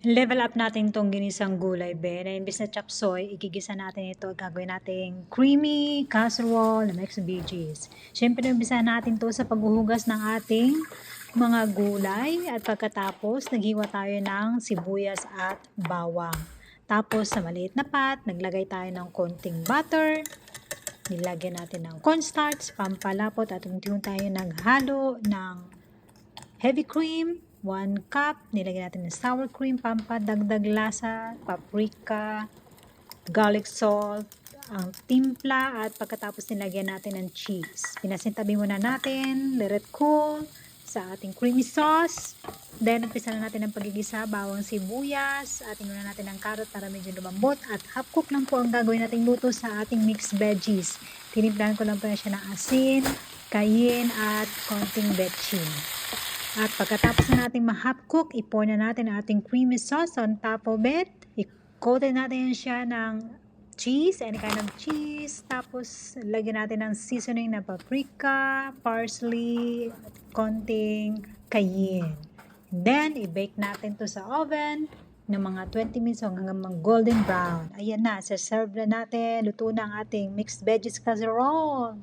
Level up natin tong ginisang gulay, be. Na imbis na chop suey, igigisa natin ito. Gagawin natin creamy casserole na mixed veggies. Siyempre, umpisahan natin to sa paghuhugas ng ating mga gulay. At pagkatapos, naghiwa tayo ng sibuyas at bawang. Tapos, sa maliit na pot, naglagay tayo ng konting butter. Nilagyan natin ng cornstarch, pampalapot, at unti-unti tayo naghalo ng heavy cream. 1 cup, nilagyan natin ng sour cream, pampadagdag lasa, paprika, garlic salt, ang timpla, at pagkatapos nilagyan natin ng cheese. Pinasintabi muna natin, let it cool sa ating creamy sauce. Then, umpisa na natin ang pagigisa, bawang sibuyas, ating muna natin ang carrot para medyo lumambot, at half cook lang po ang gagawin nating luto sa ating mixed veggies. Tinimplahan ko lang po siya ng asin, cayenne, at konting betchin. At pagkatapos na natin ma-half cook, i-pour na natin ang ating creamy sauce on top of it. I-coat natin siya ng cheese, any kind of cheese. Tapos, lagyan natin ng seasoning na paprika, parsley, konting cayenne. Then, i-bake natin to sa oven ng mga 20 minutes hanggang mag-golden brown. Ayan na, serve na natin. Luto na ang ating mixed veggies casserole.